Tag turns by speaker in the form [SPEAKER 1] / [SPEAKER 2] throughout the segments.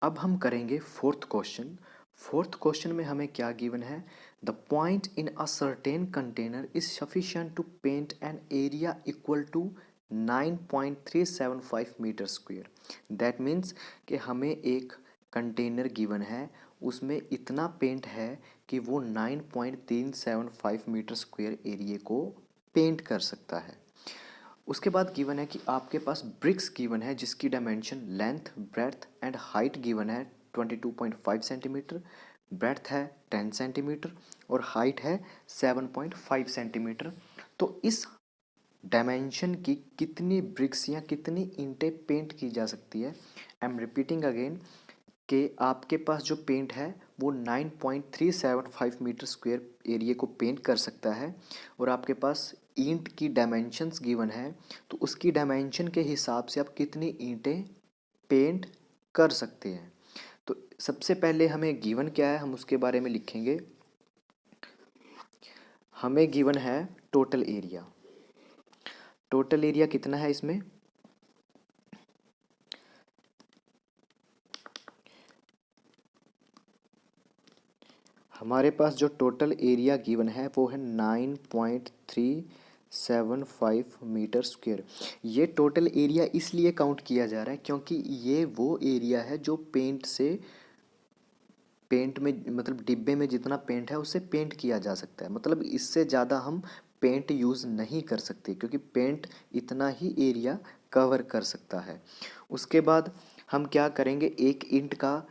[SPEAKER 1] अब हम करेंगे फोर्थ क्वेश्चन। फोर्थ क्वेश्चन में हमें क्या गिवन है? The point in a certain container is sufficient to paint an area equal to 9.375 metre square. That means कि हमें एक कंटेनर गिवन है, उसमें इतना पेंट है कि वो 9.375 मीटर स्क्वेयर एरिया को पेंट कर सकता है। उसके बाद गिवन है कि आपके पास ब्रिक्स गिवन है जिसकी dimension length, breadth and height given है 22.5 सेंटीमीटर, ब्रेड्थ है 10 सेंटीमीटर और हाइट है 7.5 सेंटीमीटर। तो इस डायमेंशन की कितनी ब्रिक्स या कितनी ईंटें पेंट की जा सकती है? आई एम रिपीटिंग अगेन कि आपके पास जो पेंट है वो 9.375 मीटर स्क्वायर एरिया को पेंट कर सकता है और आपके पास ईंट की डायमेंशंस गिवन है, तो उसकी डायमेंशन के हिसाब से आप कितनी ईंटें पेंट कर सकते हैं। तो सबसे पहले हमें गिवन क्या है, हम उसके बारे में लिखेंगे। हमें गिवन है टोटल एरिया। टोटल एरिया कितना है इसमें? हमारे पास जो टोटल एरिया गिवन है वो है 9.375 मीटर स्क्वेयर। ये टोटल एरिया इसलिए काउंट किया जा रहा है क्योंकि ये वो एरिया है जो पेंट में मतलब डिब्बे में जितना पेंट है उससे पेंट किया जा सकता है। मतलब इससे ज़्यादा हम पेंट यूज़ नहीं कर सकते क्योंकि पेंट इतना ही एरिया कवर कर सकता है। उसके बाद हम क्या करेंगे, एक ईंट का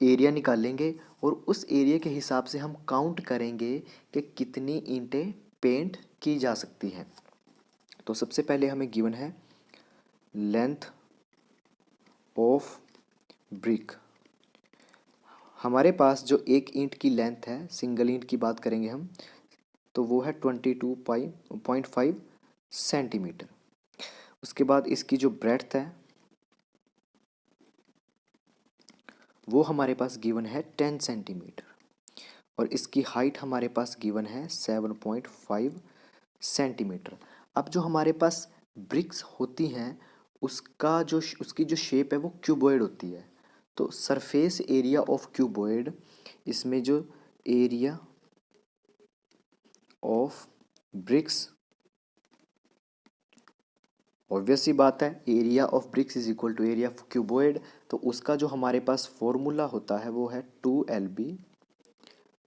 [SPEAKER 1] एरिया निकालेंगे और उस एरिया के हिसाब से हम काउंट करेंगे कि कितनी ईंटें पेंट की जा सकती हैं। तो सबसे पहले हमें गिवन है लेंथ ऑफ ब्रिक। हमारे पास जो एक ईंट की लेंथ है, सिंगल ईंट की बात करेंगे हम, तो वो है 22.5 सेंटीमीटर। उसके बाद इसकी जो ब्रेड्थ है वो हमारे पास गिवन है 10 सेंटीमीटर और इसकी हाइट हमारे पास गिवन है 7.5 सेंटीमीटर। अब जो हमारे पास ब्रिक्स होती हैं उसकी जो शेप है वो क्यूबॉइड होती है। तो सरफेस एरिया ऑफ क्यूबॉइड, इसमें जो एरिया ऑफ ब्रिक्स, ऑब्वियस सी बात है area of bricks is equal to area of cuboid. तो उसका जो हमारे पास फॉर्मूला होता है वो है 2LB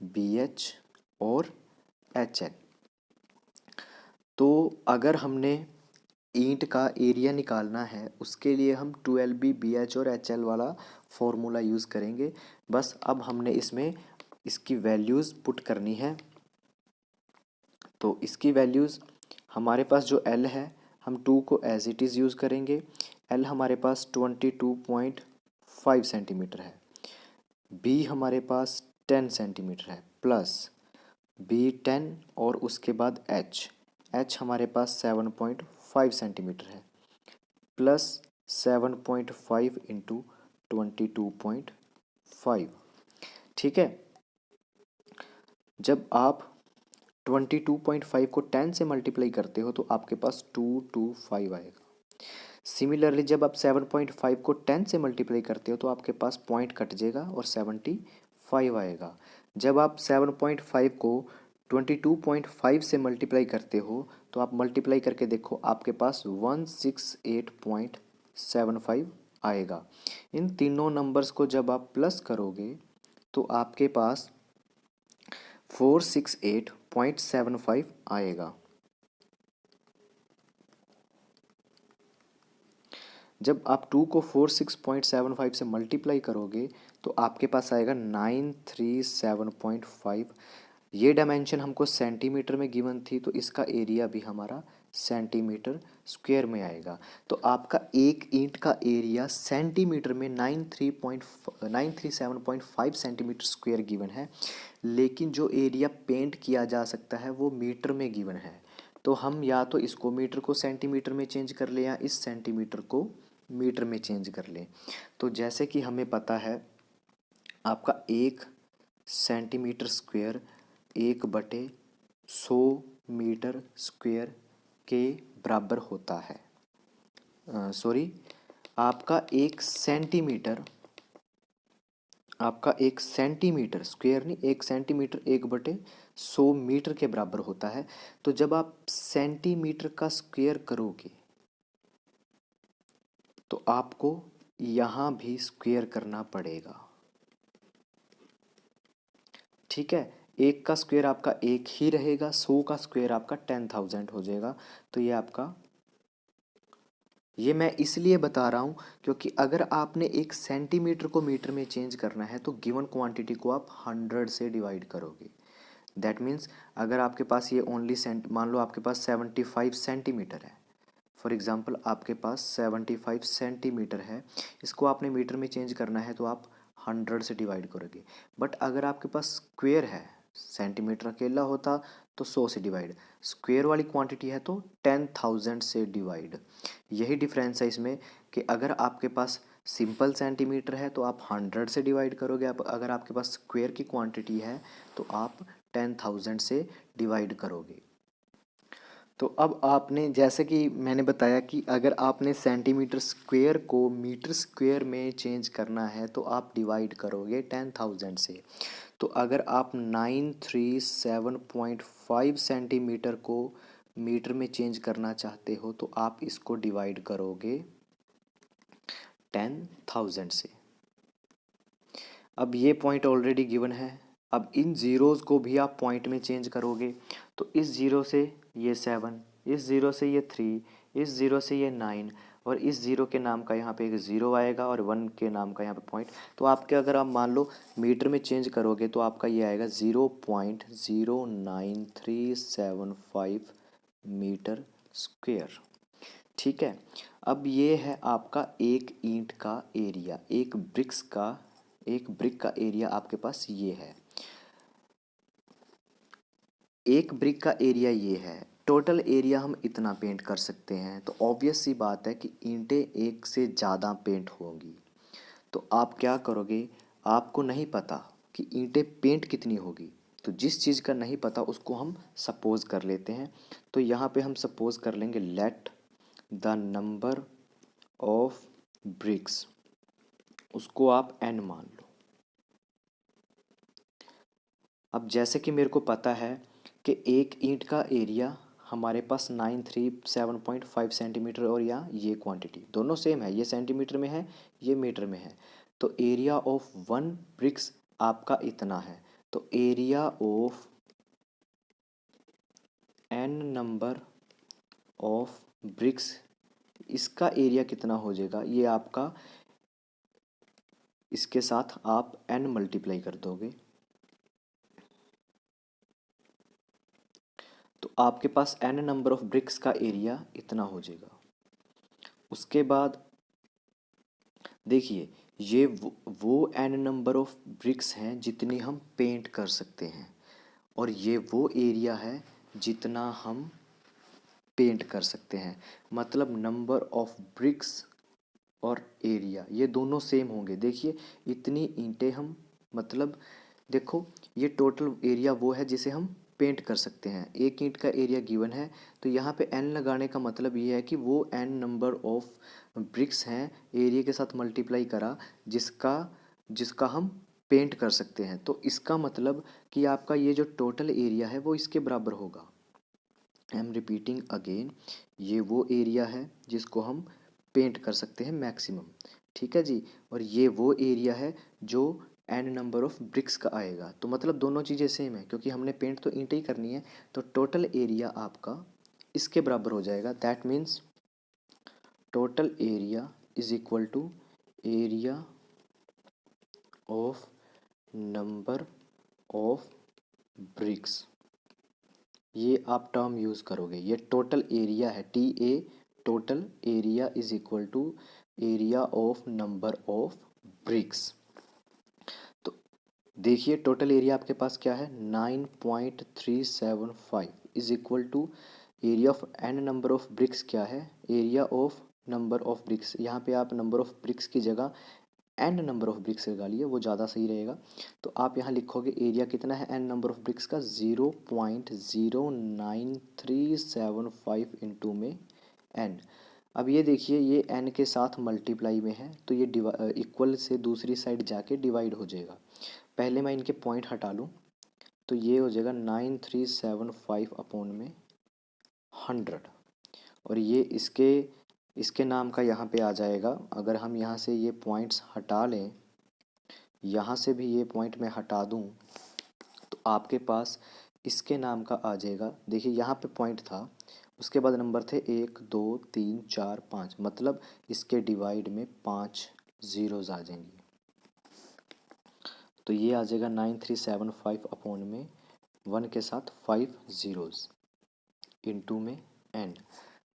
[SPEAKER 1] BH और HL। तो अगर हमने ईंट का एरिया निकालना है उसके लिए हम 12B BH और HL वाला फॉर्मूला यूज़ करेंगे। बस अब हमने इसमें इसकी वैल्यूज़ पुट करनी है। तो इसकी वैल्यूज़ हमारे पास जो L है हम 2 को एज इट इज़ यूज़ करेंगे। L हमारे पास 22.5 सेंटीमीटर है, B हमारे पास 10 सेंटीमीटर है प्लस B10 और उसके बाद H हमारे पास 7.5 सेंटीमीटर है प्लस 7.5 इंटू 22.5। ठीक है, जब आप 22.5 को 10 से मल्टीप्लाई करते हो तो आपके पास 225 आएगा। सिमिलरली जब आप 7.5 को 10 से मल्टीप्लाई करते हो तो आपके पास पॉइंट कट जाएगा और 75 आएगा। जब आप 7.5 को 22.5 से मल्टीप्लाई करते हो तो आप मल्टीप्लाई करके देखो आपके पास 168.75 आएगा। इन तीनों नंबर्स को जब आप प्लस करोगे तो आपके पास 468.75 आएगा। जब आप 2 को 46.75 से मल्टीप्लाई करोगे तो आपके पास आएगा 937.5। ये डायमेंशन हमको सेंटीमीटर में गिवन थी तो इसका एरिया भी हमारा सेंटीमीटर स्क्वायर में आएगा। तो आपका एक ईंट का एरिया सेंटीमीटर में 937.5 सेंटीमीटर स्क्वायर गिवन है, लेकिन जो एरिया पेंट किया जा सकता है वो मीटर में गिवन है। तो हम या तो इसको मीटर को सेंटीमीटर में चेंज कर लें या इस सेंटीमीटर को मीटर में चेंज कर लें। तो जैसे कि हमें पता है आपका 1 सेंटीमीटर स्क्वायर 1/100 मीटर स्क्वायर के बराबर होता है। सॉरी, आपका 1 सेंटीमीटर आपका 1 सेंटीमीटर स्क्वेयर नहीं, 1 सेंटीमीटर 1/100 मीटर के बराबर होता है। तो जब आप सेंटीमीटर का स्क्वेयर करोगे तो आपको यहाँ भी स्क्वेयर करना पड़ेगा। ठीक है, 1 का स्क्वेयर आपका 1 ही रहेगा, 100 का स्क्वेयर आपका 10,000 हो जाएगा। तो ये आपका, ये मैं इसलिए बता रहा हूँ क्योंकि अगर आपने 1 सेंटीमीटर को मीटर में चेंज करना है तो गिवन क्वांटिटी को आप 100 से डिवाइड करोगे। दैट मीन्स अगर आपके पास ये ओनली मान लो आपके पास 75 सेंटीमीटर है, फॉर एग्जांपल आपके पास 75 सेंटीमीटर है, इसको आपने मीटर में चेंज करना है तो आप 100 से डिवाइड करोगे। बट अगर आपके पास स्क्वेयर है, सेंटीमीटर अकेला होता तो 100 से डिवाइड, स्क्वेयर वाली क्वांटिटी है तो 10,000 से डिवाइड। यही डिफरेंस है इसमें कि अगर आपके पास सिंपल सेंटीमीटर है तो आप 100 से डिवाइड करोगे, आप अगर आपके पास स्क्वेयर की क्वांटिटी है तो आप 10,000 से डिवाइड करोगे। तो अब आपने, जैसे कि मैंने बताया कि अगर आपने सेंटीमीटर स्क्वेयर को मीटर स्क्वेयर में चेंज करना है तो आप डिवाइड करोगे 10,000 से। तो अगर आप 937.5 सेंटीमीटर को मीटर में चेंज करना चाहते हो तो आप इसको डिवाइड करोगे 10,000 से। अब ये पॉइंट ऑलरेडी गिवन है, अब इन ज़ीरोज़ को भी आप पॉइंट में चेंज करोगे। तो इस ज़ीरो से ये 7, इस ज़ीरो से ये 3, इस ज़ीरो से ये 9 और इस ज़ीरो के नाम का यहाँ पे एक ज़ीरो आएगा और 1 के नाम का यहाँ पे पॉइंट। तो आपके अगर आप मान लो मीटर में चेंज करोगे तो आपका ये आएगा 0.09375 मीटर स्क्वेयर। ठीक है, अब ये है आपका एक ईंट का एरिया, एक ब्रिक का एरिया आपके पास ये है। एक ब्रिक का एरिया ये है, टोटल एरिया हम इतना पेंट कर सकते हैं। तो ऑब्वियस सी बात है कि ईंटें एक से ज़्यादा पेंट होंगी। तो आप क्या करोगे, आपको नहीं पता कि ईंटें पेंट कितनी होगी, तो जिस चीज़ का नहीं पता उसको हम सपोज कर लेते हैं। तो यहाँ पे हम सपोज कर लेंगे let the number of BRICS, उसको आप n मान लो। अब जैसे कि मेरे को पता है कि एक ईंट का एरिया हमारे पास 937.5 सेंटीमीटर और यहाँ ये क्वांटिटी दोनों सेम है, ये सेंटीमीटर में है ये मीटर में है। तो एरिया ऑफ 1 ब्रिक्स आपका इतना है। तो area of n number of BRICS, इसका एरिया कितना हो जाएगा, ये आपका इसके साथ आप n मल्टीप्लाई कर दोगे तो आपके पास n नंबर ऑफ ब्रिक्स का एरिया इतना हो जाएगा। उसके बाद देखिए ये वो n नंबर ऑफ ब्रिक्स हैं जितनी हम पेंट कर सकते हैं और ये वो एरिया है जितना हम पेंट कर सकते हैं। मतलब नंबर ऑफ ब्रिक्स और एरिया ये दोनों सेम होंगे। देखिए इतनी ईंटें हम, मतलब देखो ये टोटल एरिया वो है जिसे हम पेंट कर सकते हैं। एक ईंट का एरिया गिवन है तो यहाँ पे n लगाने का मतलब ये है कि वो n नंबर ऑफ ब्रिक्स हैं एरिया के साथ मल्टीप्लाई करा जिसका जिसका हम पेंट कर सकते हैं। तो इसका मतलब कि आपका ये जो टोटल एरिया है वो इसके बराबर होगा। आई एम रिपीटिंग अगेन, ये वो एरिया है जिसको हम पेंट कर सकते हैं मैक्सिमम। ठीक है जी, और ये वो एरिया है जो n नंबर ऑफ ब्रिक्स का आएगा। तो मतलब दोनों चीज़ें सेम है क्योंकि हमने पेंट तो ईंटें ही करनी है। तो टोटल एरिया आपका इसके बराबर हो जाएगा। That means total area is equal to area of number of bricks. ये आप टर्म यूज़ करोगे, ये टोटल एरिया है, TA total area is equal to area of number of bricks. तो देखिए टोटल एरिया आपके पास क्या है 9.375 is equal to area of n number of bricks क्या है, area of number of bricks. यहाँ पे आप नंबर ऑफ ब्रिक्स की जगह n नंबर ऑफ ब्रिक्स लगा लिए, वो ज़्यादा सही रहेगा। तो आप यहाँ लिखोगे एरिया कितना है n नंबर ऑफ ब्रिक्स का 0.09375 इंटू में n। अब ये देखिए ये n के साथ मल्टीप्लाई में है तो ये इक्वल से दूसरी साइड जाके डिवाइड हो जाएगा। पहले मैं इनके पॉइंट हटा लूँ तो ये हो जाएगा 9375 अपॉन में 100, और ये इसके इसके नाम का यहाँ पे आ जाएगा। अगर हम यहाँ से ये पॉइंट्स हटा लें, यहाँ से भी ये पॉइंट मैं हटा दूँ तो आपके पास इसके नाम का आ जाएगा। देखिए यहाँ पे पॉइंट था, उसके बाद नंबर थे 1 2 3 4 5, मतलब इसके डिवाइड में 5 ज़ीरोज़ आ जाएंगी। तो ये आ जाएगा 9375 अपॉन में 1 के साथ 5 ज़ीरोज़ इंटू में n।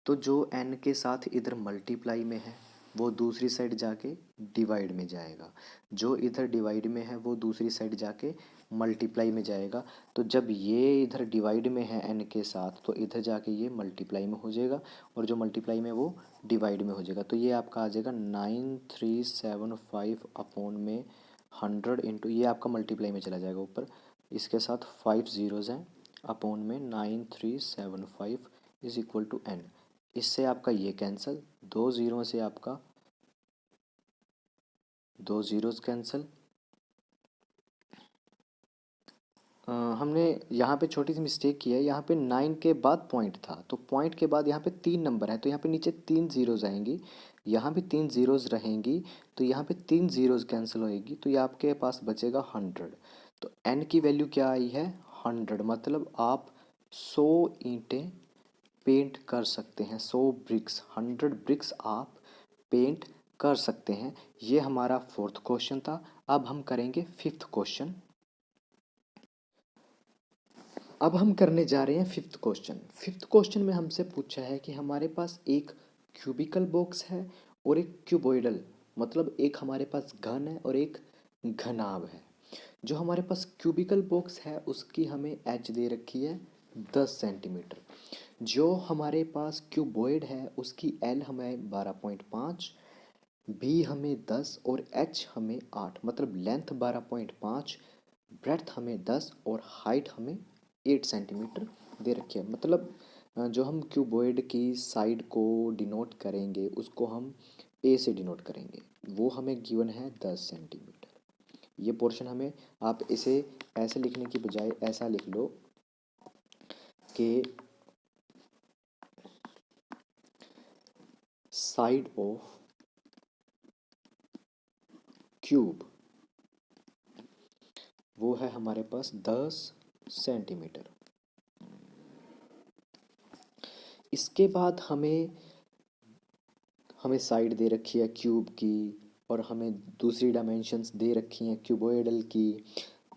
[SPEAKER 1] तो जो n के साथ इधर मल्टीप्लाई में है वो दूसरी साइड जाके डिवाइड में जाएगा, जो इधर डिवाइड में है वो दूसरी साइड जाके मल्टीप्लाई में जाएगा। तो जब ये इधर डिवाइड में है n के साथ तो इधर जाके ये मल्टीप्लाई में हो जाएगा, और जो मल्टीप्लाई में वो डिवाइड में हो जाएगा। तो ये आपका आ जाएगा 9375 अपॉन में 100 इंटू, ये आपका मल्टीप्लाई में चला जाएगा ऊपर, इसके साथ 5 ज़ीरोज़ हैं, अपॉन में 9375 इज इक्वल टू n। इससे आपका ये कैंसिल, दो ज़ीरो से आपका दो ज़ीरोज़ कैंसिल। हमने यहाँ पे छोटी सी मिस्टेक की है, यहाँ पे 9 के बाद पॉइंट था तो पॉइंट के बाद यहाँ पे 3 नंबर है तो यहाँ पे नीचे 3 ज़ीरोज़ आएंगी, यहाँ भी 3 ज़ीरोज़ रहेंगी, तो यहाँ पे 3 ज़ीरोज़ कैंसिल होएगी तो ये आपके पास बचेगा 100। तो n की वैल्यू क्या आई है 100, मतलब आप 100 ईंटें पेंट कर सकते हैं, 100 ब्रिक्स, 100 ब्रिक्स आप पेंट कर सकते हैं। ये हमारा फोर्थ क्वेश्चन था। अब हम करेंगे फिफ्थ क्वेश्चन। अब हम करने जा रहे हैं फिफ्थ क्वेश्चन। फिफ्थ क्वेश्चन में हमसे पूछा है कि हमारे पास एक क्यूबिकल बॉक्स है और एक क्यूबॉइडल, मतलब एक हमारे पास घन है और एक घनाभ है। जो हमारे पास क्यूबिकल बॉक्स है उसकी हमें एच दे रखी है 10 सेंटीमीटर। जो हमारे पास क्यूबॉइड है उसकी एल हमें 12.5, बी हमें 10 और एच हमें 8, मतलब लेंथ 12.5, ब्रेड्थ हमें 10 और हाइट हमें 8 सेंटीमीटर दे रखी है। मतलब जो हम क्यूबॉइड की साइड को डिनोट करेंगे उसको हम ए से डिनोट करेंगे, वो हमें गिवन है 10 सेंटीमीटर। ये पोर्शन हमें, आप इसे ऐसे लिखने की बजाय ऐसा लिख लो कि साइड ऑफ क्यूब वो है हमारे पास 10 सेंटीमीटर। इसके बाद हमें साइड दे रखी है क्यूब की और हमें दूसरी डायमेंशंस दे रखी हैं क्यूबॉइडल की।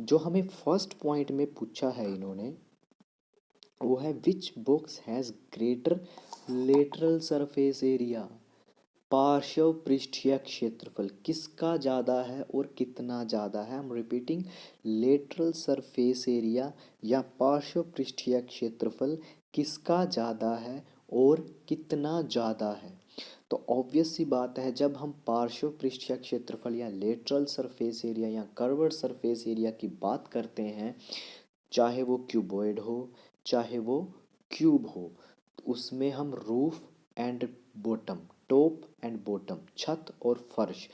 [SPEAKER 1] जो हमें फर्स्ट पॉइंट में पूछा है इन्होंने वो है which box has greater lateral surface area, पार्श्व पृष्ठीय क्षेत्रफल किसका ज़्यादा है और कितना ज़्यादा है। हम रिपीटिंग, लेटरल सरफेस एरिया या पार्श्व पृष्ठीय क्षेत्रफल किसका ज़्यादा है और कितना ज़्यादा है। तो ऑब्वियस सी बात है, जब हम पार्श्व पृष्ठीय क्षेत्रफल या लेटरल सरफेस एरिया या कर्व्ड सरफेस एरिया की बात करते हैं, चाहे वो क्यूबॉइड हो चाहे वो क्यूब हो, तो उसमें हम roof and bottom, top and bottom, छत और फर्श,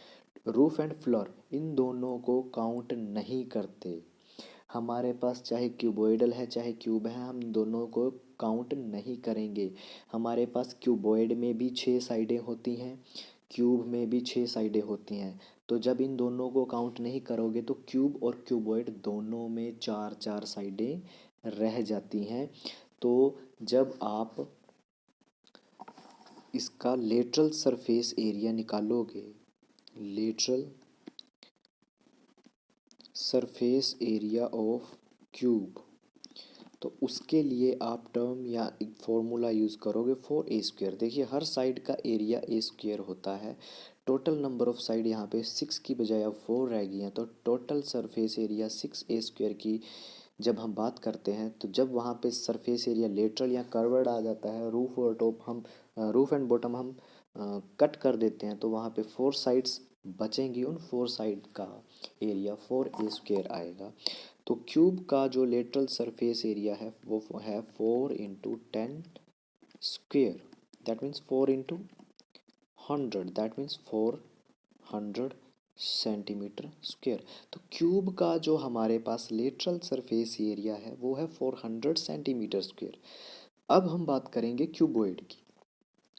[SPEAKER 1] रूफ एंड फ्लोर, इन दोनों को काउंट नहीं करते। हमारे पास चाहे क्यूबॉइडल है चाहे क्यूब है, हम दोनों को काउंट नहीं करेंगे। हमारे पास क्यूबॉइड में भी 6 साइडें होती हैं, क्यूब में भी 6 साइडें होती हैं। तो जब इन दोनों को काउंट नहीं करोगे तो क्यूब और क्यूबॉइड दोनों में 4 4 साइडें रह जाती हैं। तो जब आप इसका लेटरल सरफेस एरिया निकालोगे, lateral surface area of cube, तो उसके लिए आप टर्म या एक फॉर्मूला यूज़ करोगे 4a²। देखिए हर साइड का एरिया a² होता है। टोटल नंबर ऑफ साइड यहाँ पे 6 की बजाय अब 4 रह गई हैं, तो टोटल सरफेस एरिया 6a² की जब हम बात करते हैं तो जब वहाँ पे सरफेस एरिया लेटरल या कर्वर्ड आ जाता है, रूफ और टॉप हम रूफ एंड बॉटम हम कट कर देते हैं, तो वहाँ पे 4 साइड्स बचेंगी, उन 4 साइड का एरिया 4a² आएगा। तो क्यूब का जो लेटरल सरफेस एरिया है वो है 4 × 10², that means 4 × 400, that means 400 centimetre square. तो क्यूब का जो हमारे पास लेटरल सरफेस एरिया है वो है 400 सेंटीमीटर स्क्वेयर। अब हम बात करेंगे क्यूबॉइड की।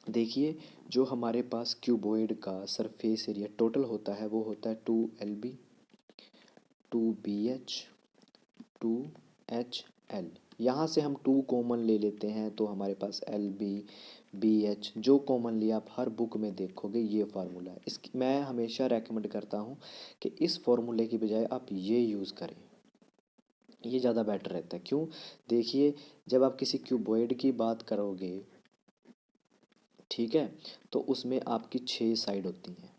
[SPEAKER 1] देखिए, जो हमारे पास क्यूबॉइड का सरफेस एरिया टोटल होता है वो होता है 2LB, 2BH, 2HL। यहाँ से हम 2 कॉमन ले लेते हैं तो हमारे पास LB, BH जो कॉमनली आप हर बुक में देखोगे ये फार्मूला है। इसकी मैं हमेशा रेकमेंड करता हूँ कि इस फार्मूले की बजाय आप ये यूज़ करें, ये ज़्यादा बेटर रहता है। क्यों? देखिए, जब आप किसी क्यूबॉइड की बात करोगे, ठीक है, तो उसमें आपकी 6 साइड होती हैं।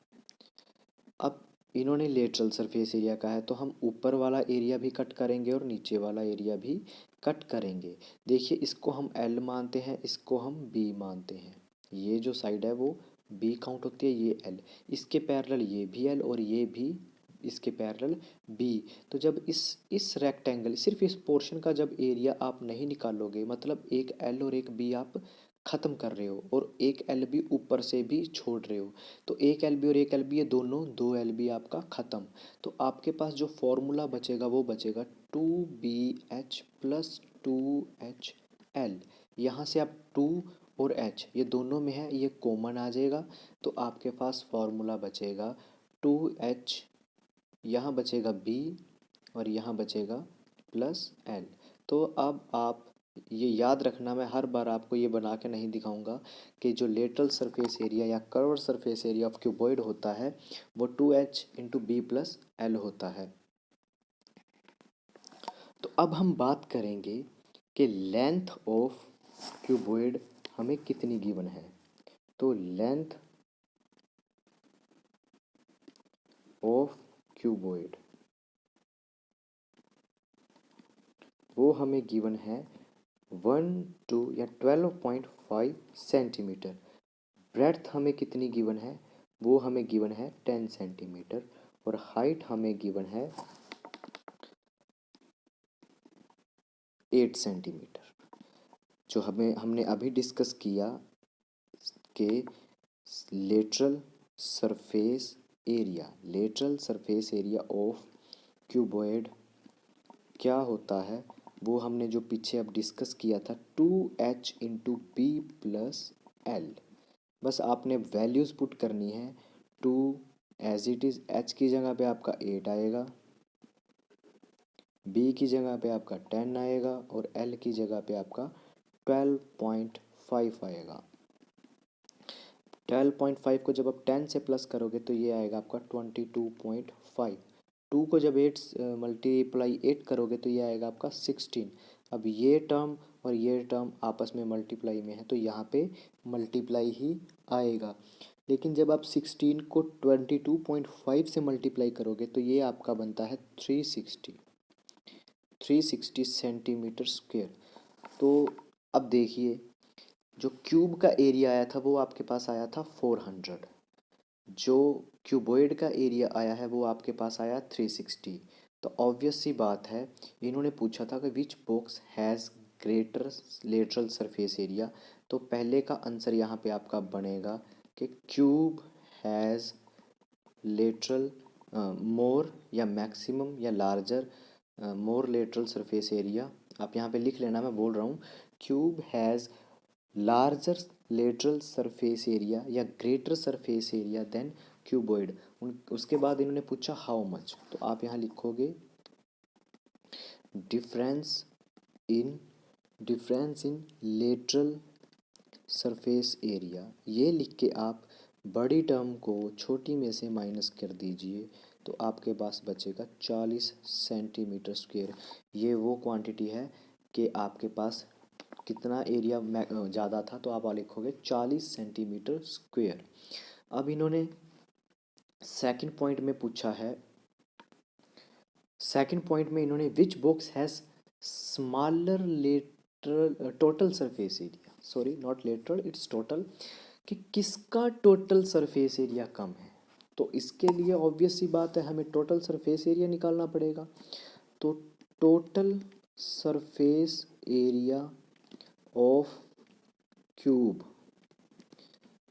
[SPEAKER 1] अब इन्होंने लेटरल सरफेस एरिया का है तो हम ऊपर वाला एरिया भी कट करेंगे और नीचे वाला एरिया भी कट करेंगे। देखिए, इसको हम L मानते हैं, इसको हम B मानते हैं। ये जो साइड है वो B काउंट होती है, ये L। इसके पैरेलल ये भी L और ये भी इसके पैरेलल B। तो जब इस रेक्टेंगल सिर्फ इस पोर्शन का जब एरिया आप नहीं निकालोगे, मतलब एक L और एक B आप ख़त्म कर रहे हो और एक LB ऊपर से भी छोड़ रहे हो, तो एक LB और एक LB ये दोनों 2 LB आपका ख़त्म। तो आपके पास जो फॉर्मूला बचेगा वो बचेगा 2BH प्लस 2HL। यहाँ से आप 2 और H ये दोनों में है, ये कॉमन आ जाएगा तो आपके पास फॉर्मूला बचेगा 2H, यहाँ बचेगा B और यहाँ बचेगा प्लस L। तो अब आप ये याद रखना, मैं हर बार आपको ये बना के नहीं दिखाऊंगा कि जो लेटरल सरफेस एरिया या curve surface area of cuboid होता है वो 2H into B plus L होता है। तो अब हम बात करेंगे कि लेंथ ऑफ क्यूबॉइड हमें कितनी गिवन है। तो लेंथ ऑफ क्यूबॉइड वो हमें गिवन है 2 या 12.5 सेंटीमीटर। ब्रेड्थ हमें कितनी गिवन है, वो हमें गिवन है 10 सेंटीमीटर और हाइट हमें गिवन है 8 सेंटीमीटर। जो हमने अभी डिस्कस किया कि lateral surface area of cuboid क्या होता है, वो हमने जो पीछे अब डिस्कस किया था 2H into B plus L। बस आपने वैल्यूज़ पुट करनी है। 2 एज इट इज़, H की जगह पे आपका 8 आएगा, B की जगह पे आपका 10 आएगा और L की जगह पे आपका 12.5 आएगा। 12.5 को जब आप 10 से प्लस करोगे तो ये आएगा आपका 22.5। 2 को जब 8 मल्टीप्लाई 8 करोगे तो ये आएगा आपका 16। अब ये टर्म और ये टर्म आपस में मल्टीप्लाई में है तो यहाँ पे मल्टीप्लाई ही आएगा। लेकिन जब आप 16 को 22.5 से मल्टीप्लाई करोगे तो ये आपका बनता है 360 सेंटीमीटर स्क्वेयर। तो अब देखिए, जो क्यूब का एरिया आया था वो आपके पास आया था 400, जो क्यूबॉइड का एरिया आया है वो आपके पास आया 360। तो ऑब्वियस सी बात है, इन्होंने पूछा था कि which box has greater lateral surface area. तो पहले का आंसर यहाँ पे आपका बनेगा कि क्यूब हैज़ लेटरल मोर या मैक्सिमम या larger more lateral surface area. आप यहाँ पे लिख लेना, मैं बोल रहा हूँ cube has larger lateral surface area या greater surface area than cuboid. उसके बाद इन्होंने पूछा हाउ मच, तो आप यहाँ लिखोगे difference in lateral surface area. ये लिख के आप बड़ी टर्म को छोटी में से माइनस कर दीजिए तो आपके पास बचेगा 40 सेंटीमीटर स्क्वेयर। ये वो क्वांटिटी है कि आपके पास कितना एरिया ज़्यादा था तो आप लिखोगे 40 सेंटीमीटर स्क्वेयर। अब इन्होंने सेकंड पॉइंट में पूछा है, सेकंड पॉइंट में इन्होंने which box has smaller lateral total surface area, sorry not lateral it's total, कि किसका टोटल सरफेस एरिया कम है। तो इसके लिए ऑब्वियस सी बात है हमें टोटल सरफेस एरिया निकालना पड़ेगा। तो total surface area of cube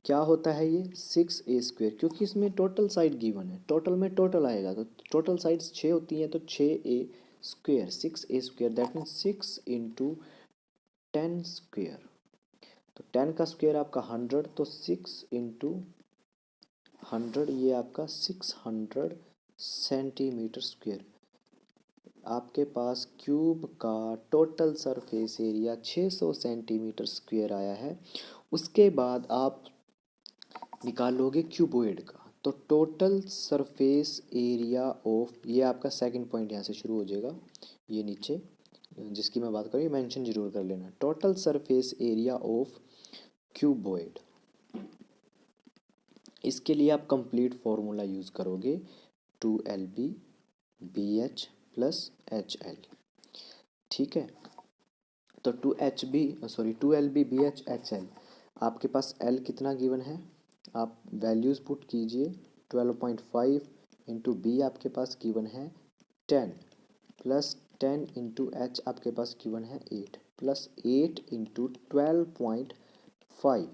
[SPEAKER 1] क्या होता है ये 6a², क्योंकि इसमें टोटल साइड गिवन है, टोटल में टोटल आएगा तो टोटल साइड्स 6 होती हैं, तो 6a², 6a², that means 6 into 10²। तो 10 का स्क्वायर आपका 100, तो 6 इंटू 100 ये आपका 600 सेंटीमीटर स्क्वायर। आपके पास क्यूब का total surface area 600 centimetre square आया है। उसके बाद आप निकालोगे क्यूबॉइड का, तो टोटल सरफेस एरिया ऑफ, ये आपका सेकंड पॉइंट यहाँ से शुरू हो जाएगा, ये नीचे जिसकी मैं बात करूँ मेंशन जरूर कर लेना, total surface area of cuboid. इसके लिए आप कंप्लीट फॉर्मूला यूज़ करोगे 2LB BH प्लस HL, ठीक है। तो 2LB BH HL, आपके पास L कितना गिवन है, आप वैल्यूज़ पुट कीजिए। 12.5 इंटू बी आपके पास गिवन है 10, प्लस 10 इंटू एच आपके पास गिवन है 8, प्लस 8 इंटू 12.5।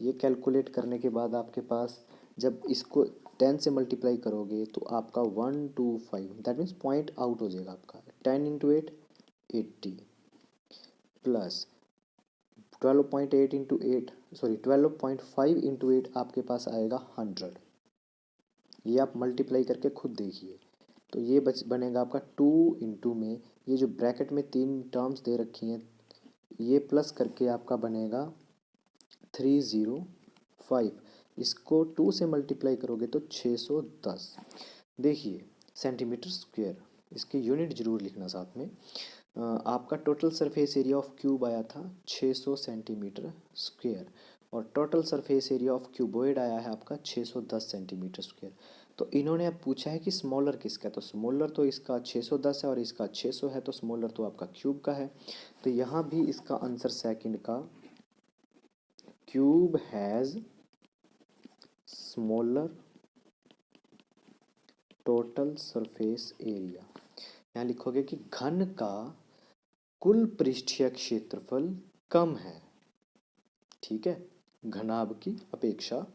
[SPEAKER 1] ये कैलकुलेट करने के बाद आपके पास जब इसको 10 से मल्टीप्लाई करोगे तो आपका 125, दैट मीन्स पॉइंट आउट हो जाएगा आपका। 10 into 8 80, plus 12.8 into 8 sorry 12.5 into 8 आपके पास आएगा 100। ये आप मल्टीप्लाई करके खुद देखिए। तो ये बनेगा आपका 2 इंटू में ये जो ब्रैकेट में 3 टर्म्स दे रखी हैं ये प्लस करके आपका बनेगा 305। इसको 2 से मल्टीप्लाई करोगे तो 610। देखिए सेंटीमीटर स्क्वायर, इसके यूनिट जरूर लिखना साथ में। आपका total surface area of cube आया था 600 सेंटीमीटर स्क्वायर, और total surface area of cuboid आया है आपका 610 सेंटीमीटर स्क्वायर। तो इन्होंने अब पूछा है कि स्मॉलर किसका है, तो स्मॉलर तो इसका 610 है और इसका 600 है, तो स्मॉलर तो आपका क्यूब का है। तो यहाँ भी इसका आंसर सेकंड का cube has smaller total surface area. यहाँ लिखोगे कि घन का कुल पृष्ठीय क्षेत्रफल कम है, ठीक है, घनाभ की अपेक्षा।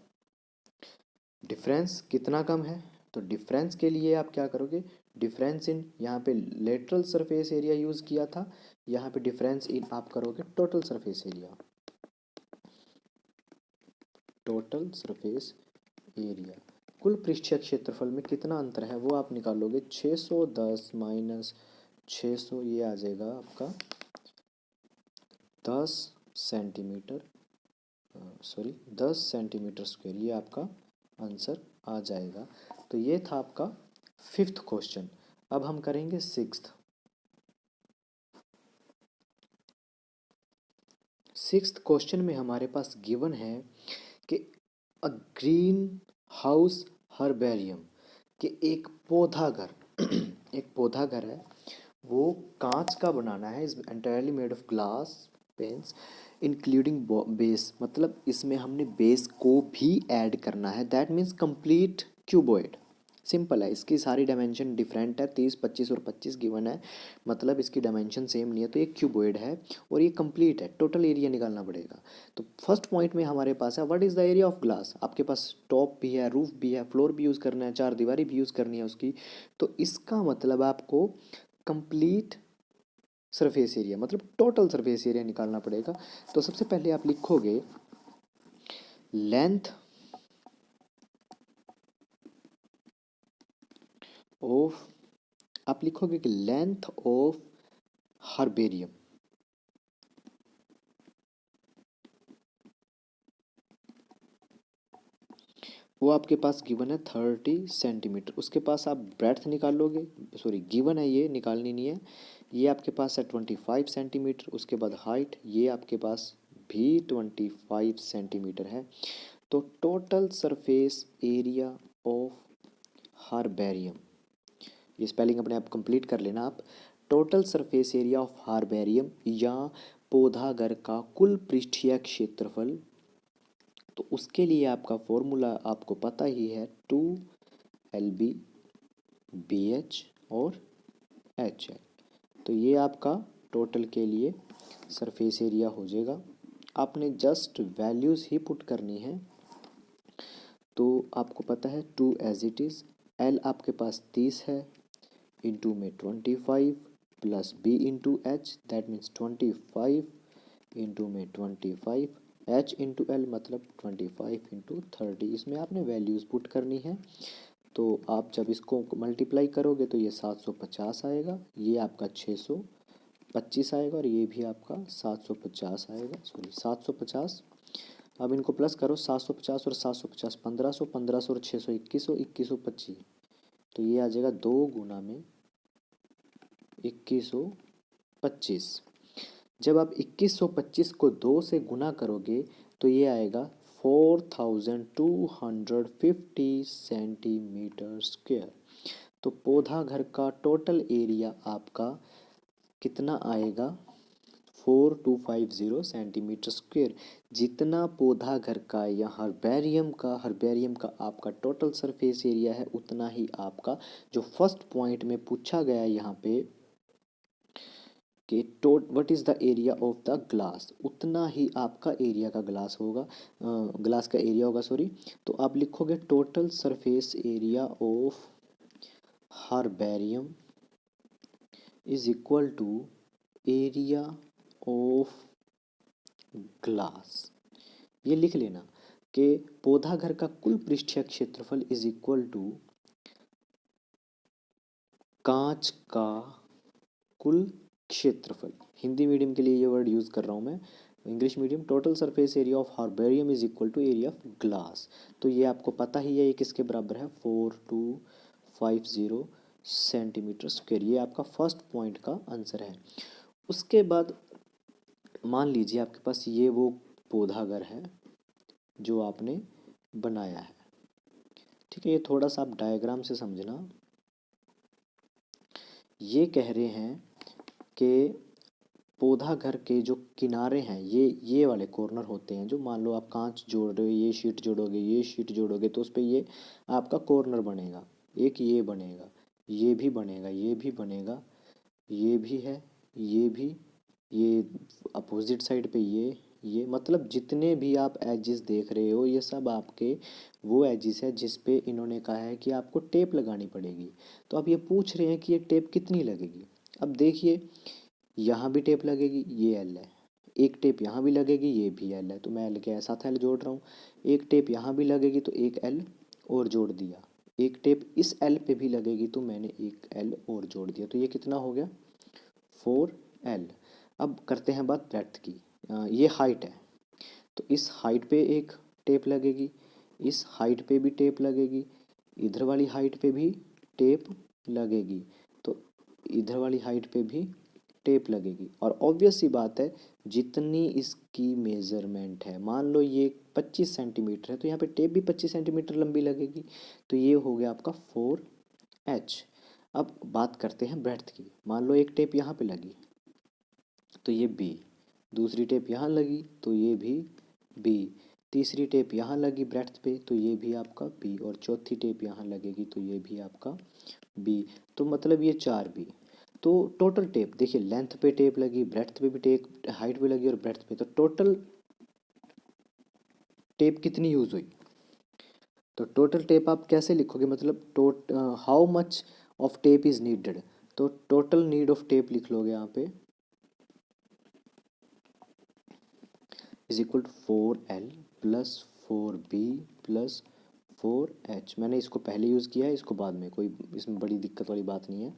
[SPEAKER 1] डिफरेंस कितना कम है, तो डिफरेंस के लिए आप क्या करोगे, डिफरेंस इन, यहाँ पे लेटरल सरफेस एरिया यूज़ किया था, यहाँ पे डिफरेंस इन आप करोगे total surface area, total surface area. कुल पृष्ठीय क्षेत्रफल में कितना अंतर है वो आप निकालोगे। 610 माइनस 600 ये आ जाएगा आपका 10 सेंटीमीटर सॉरी 10 सेंटीमीटर स्क्वायर, ये आपका आंसर आ जाएगा। तो ये था आपका 5th क्वेश्चन। अब हम करेंगे 6th। 6th क्वेश्चन में हमारे पास गिवन है कि अ ग्रीन हाउस हर्बेरियम, कि एक पौधा घर एक पौधा घर है, वो कांच का बनाना है, is entirely made of glass panes including base, मतलब इसमें हमने बेस को भी ऐड करना है, that means complete cuboid. Simple है, इसकी सारी डायमेंशन डिफरेंट है, 30 25 और 25 गिवन है, मतलब इसकी डायमेंशन सेम नहीं है, तो ये क्यूबॉइड है और ये कंप्लीट है। टोटल एरिया निकालना पड़ेगा। तो फर्स्ट पॉइंट में हमारे पास है what is the area of glass. आपके पास टॉप भी है, रूफ भी है, फ्लोर भी यूज़ करना है, चार दीवारी भी यूज़ करनी है उसकी। तो इसका मतलब आपको कंप्लीट सरफेस एरिया मतलब टोटल सरफेस एरिया निकालना पड़ेगा। तो सबसे पहले आप लिखोगे लेंथ ऑफ, आप लिखोगे कि लेंथ ऑफ हर्बेरियम, वो आपके पास गिवन है 30 सेंटीमीटर। उसके पास आप ब्रेड्थ निकालोगे, सॉरी गिवन है, ये निकालनी नहीं है, ये आपके पास है 25 सेंटीमीटर। उसके बाद हाइट ये आपके पास भी 25 सेंटीमीटर है। तो total surface area of herbarium, ये स्पेलिंग अपने आप कंप्लीट कर लेना आप। Total surface area of herbarium या पौधागर का कुल पृष्ठीय क्षेत्रफल, तो उसके लिए आपका फॉर्मूला आपको पता ही है 2LB BH और HL। तो ये आपका टोटल के लिए सरफेस एरिया हो जाएगा। आपने जस्ट वैल्यूज़ ही पुट करनी है। तो आपको पता है 2 एज इट इज़, एल आपके पास 30 है, इंटू में 25 plus B into H, that means 25 into में 25, एच इंटू एल मतलब 25 इंटू 30। इसमें आपने वैल्यूज़ पुट करनी है। तो आप जब इसको मल्टीप्लाई करोगे तो ये 750 आएगा, ये आपका 625 आएगा और ये भी आपका 750 आएगा, सॉरी 750। अब इनको प्लस करो, 750 और 750 1500, 1500 और 600 2100, 2125। तो ये आ जाएगा 2 गुना में 2125। जब आप 2125 को 2 से गुना करोगे तो ये आएगा 4250 सेंटीमीटर स्क्वायर। तो पौधा घर का टोटल एरिया आपका कितना आएगा? 4250 सेंटीमीटर स्क्वायर। जितना पौधा घर का या हर्बेरियम का आपका टोटल सरफेस एरिया है, उतना ही आपका जो फर्स्ट पॉइंट में पूछा गया यहाँ पे कि what is the area of the glass, उतना ही आपका एरिया का ग्लास होगा, ग्लास का एरिया होगा, सॉरी। तो आप लिखोगे total surface area of herbarium is equal to area of glass. ये लिख लेना कि पौधा घर का कुल पृष्ठीय क्षेत्रफल इज इक्वल टू कांच का कुल क्षेत्रफल। हिंदी मीडियम के लिए ये वर्ड यूज़ कर रहा हूँ मैं, English medium total surface area of herbarium is equal to area of glass. तो ये आपको पता ही है ये किसके बराबर है, 4250 सेंटीमीटर स्क्वायर। ये आपका फर्स्ट पॉइंट का आंसर है। उसके बाद मान लीजिए आपके पास ये वो पौधा घर है जो आपने बनाया है, ठीक है। ये थोड़ा सा आप डायग्राम से समझना। ये कह रहे हैं कि पौधा घर के जो किनारे हैं, ये वाले कॉर्नर होते हैं, जो मान लो आप कांच जोड़ रहे हो, ये शीट जोड़ोगे, ये शीट जोड़ोगे, तो उस पर ये आपका कॉर्नर बनेगा। एक ये बनेगा, ये भी बनेगा, ये भी बनेगा, ये भी है, ये भी, ये अपोजिट साइड पे ये मतलब जितने भी आप एजेस देख रहे हो, ये सब आपके वो एजेस है जिस पे इन्होंने कहा है कि आपको टेप लगानी पड़ेगी। तो अब ये पूछ रहे हैं कि ये टेप कितनी लगेगी। अब देखिए, यहाँ भी टेप लगेगी, ये एल है, एक टेप यहाँ भी लगेगी, ये भी एल है, तो मैं एल के साथ एल जोड़ रहा हूँ। एक टेप यहाँ भी लगेगी तो एक एल और जोड़ दिया, एक टेप इस एल पे भी लगेगी तो मैंने एक एल और जोड़ दिया, तो ये कितना हो गया, 4L। अब करते हैं बात ब्रेड्थ की। ये हाइट है, तो इस हाइट पे एक टेप लगेगी, इस हाइट पे भी टेप लगेगी, इधर वाली हाइट पे भी टेप लगेगी, तो इधर वाली हाइट पे भी टेप लगेगी। और ऑब्वियस सी बात है, जितनी इसकी मेज़रमेंट है, मान लो ये 25 सेंटीमीटर है, तो यहाँ पे टेप भी 25 सेंटीमीटर लंबी लगेगी। तो ये हो गया आपका 4H। अब बात करते हैं ब्रेड्थ की। मान लो एक टेप यहाँ पे लगी तो ये B, दूसरी टेप यहाँ लगी तो ये भी B, तीसरी टेप यहाँ लगी ब्रेड्थ पे तो ये भी आपका B, और चौथी टेप यहाँ लगेगी तो ये भी आपका B। तो मतलब ये 4B। तो टोटल टेप देखिए, लेंथ पे टेप लगी, ब्रेड्थ पे भी टेप, हाइट पे लगी और ब्रेड्थ पे, तो टोटल टेप कितनी यूज़ हुई। तो टोटल टेप आप कैसे लिखोगे, मतलब how much of tape is needed, तो टोटल नीड ऑफ टेप लिख लोगे यहाँ पे is equal to 4L plus 4B plus 4H। मैंने इसको पहले यूज़ किया है, इसको बाद में, कोई इसमें बड़ी दिक्कत वाली बात नहीं है।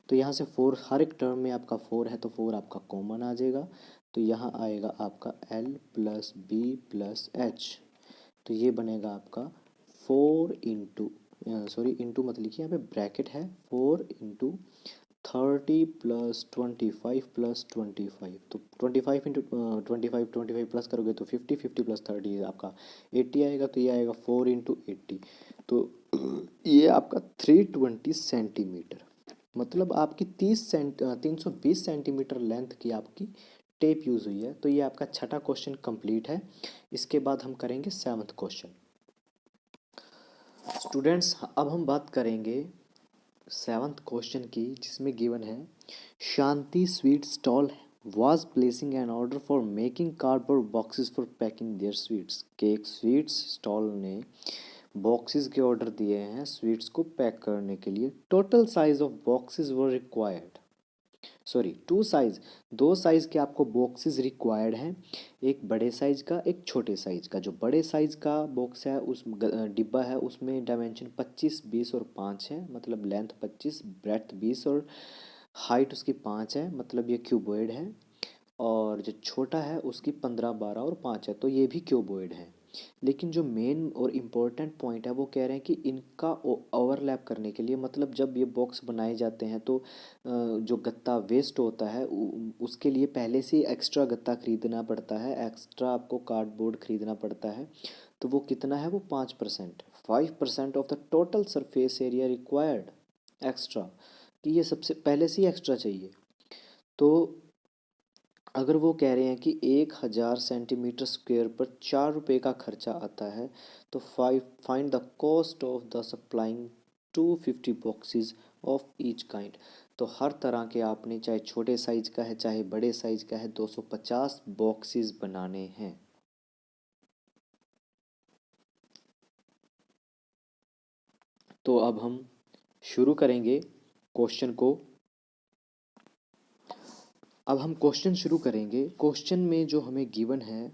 [SPEAKER 1] तो यहाँ से 4, हर एक टर्म में आपका 4 है तो 4 आपका कॉमन आ जाएगा, तो यहाँ आएगा आपका L plus B plus H। तो ये बनेगा आपका 4 इंटू, सॉरी इंटू मत लिखिए, यहाँ पे ब्रैकेट है, 4 इंटू 30 प्लस 25 प्लस 25, तो 25 इंटू 25 प्लस करोगे तो 50, 50 प्लस 30 आपका 80 आएगा, तो ये आएगा 4 इंटू 80। तो ये आपका 320 सेंटीमीटर, मतलब आपकी 320 सेंटीमीटर लेंथ की आपकी टेप यूज़ हुई है। तो ये आपका छठा क्वेश्चन कंप्लीट है। इसके बाद हम करेंगे 7वां क्वेश्चन। स्टूडेंट्स, अब हम बात करेंगे 7वां क्वेश्चन की, जिसमें गिवन है Shanti sweet stall was placing an order for making cardboard boxes for packing their sweets। Cake sweets stall ने बॉक्सेस के ऑर्डर दिए हैं स्वीट्स को पैक करने के लिए। Total size of boxes were required, sorry two size, दो साइज के आपको बॉक्सेस रिक्वायर्ड हैं, एक बड़े साइज का एक छोटे साइज का। जो बड़े साइज का बॉक्स है उस डिब्बा है उसमें डायमेंशन 25, 20 और 5 है, मतलब लेंथ 25, ब्रेड्थ 20 और हाइट उसकी 5 है, मतलब ये क्यूबॉइड है। और जो छोटा है उसकी 15, 12 और 5 है, तो ये भी क्यूबॉइड है। लेकिन जो मेन और इम्पोर्टेंट पॉइंट है वो कह रहे हैं कि इनका ओवरलैप करने के लिए, मतलब जब ये बॉक्स बनाए जाते हैं तो जो गत्ता वेस्ट होता है उसके लिए पहले से ही एक्स्ट्रा गत्ता खरीदना पड़ता है, एक्स्ट्रा आपको कार्डबोर्ड खरीदना पड़ता है। तो वो कितना है, वो 5%, 5% of the total surface area required extra, कि ये सबसे पहले से ही एक्स्ट्रा चाहिए। तो अगर वो कह रहे हैं कि 1000 सेंटीमीटर स्क्वायर पर 4 रुपये का खर्चा आता है, तो find the cost of the supplying 250 boxes of each kind. तो हर तरह के आपने, चाहे छोटे साइज का है चाहे बड़े साइज का है, 250 बॉक्सेस बनाने हैं। तो अब हम शुरू करेंगे क्वेश्चन को। अब हम क्वेश्चन शुरू करेंगे। क्वेश्चन में जो हमें गिवन है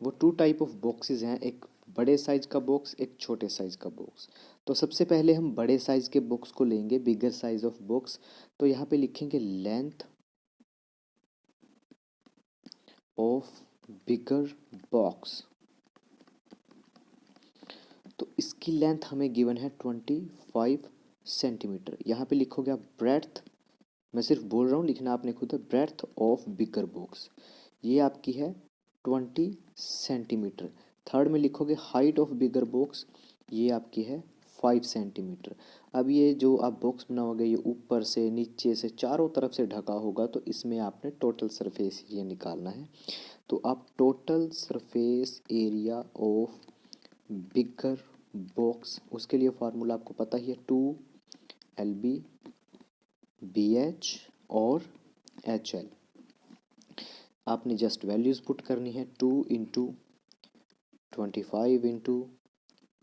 [SPEAKER 1] वो 2 टाइप ऑफ बॉक्सेस हैं, एक बड़े साइज का बॉक्स, एक छोटे साइज का बॉक्स। तो सबसे पहले हम बड़े साइज के बॉक्स को लेंगे, बिगर साइज ऑफ बॉक्स। तो यहाँ पे लिखेंगे लेंथ ऑफ बिगर बॉक्स। तो इसकी लेंथ हमें गिवन है 25 सेंटीमीटर। यहाँ पे लिखोगे आप ब्रेड्थ, मैं सिर्फ बोल रहा हूँ, लिखना आपने खुद है, ब्रेड्थ ऑफ बिगर बॉक्स ये आपकी है 20 सेंटीमीटर। थर्ड में लिखोगे हाइट ऑफ बिगर बॉक्स, ये आपकी है 5 सेंटीमीटर। अब ये जो आप बॉक्स बनाओगे ये ऊपर से नीचे से चारों तरफ से ढका होगा, तो इसमें आपने टोटल सरफेस एरिया निकालना है। तो आप total surface area of bigger box, उसके लिए फार्मूला आपको पता ही है, 2 LB BH और HL। आपने जस्ट वैल्यूज़ पुट करनी है, 2 × 25 ×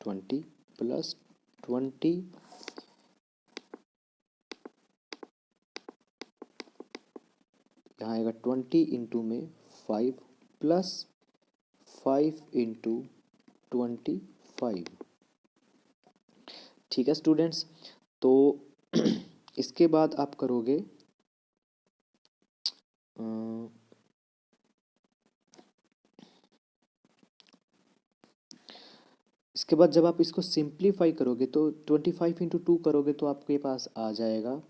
[SPEAKER 1] 20 प्लस 20, यहाँ आएगा 20 इंटू में 5 प्लस 5 इंटू 25। ठीक है स्टूडेंट्स, तो इसके बाद आप करोगे इसके बाद जब आप इसको सिंप्लीफाई करोगे तो 25 इंटू 2 करोगे तो आपके पास आ जाएगा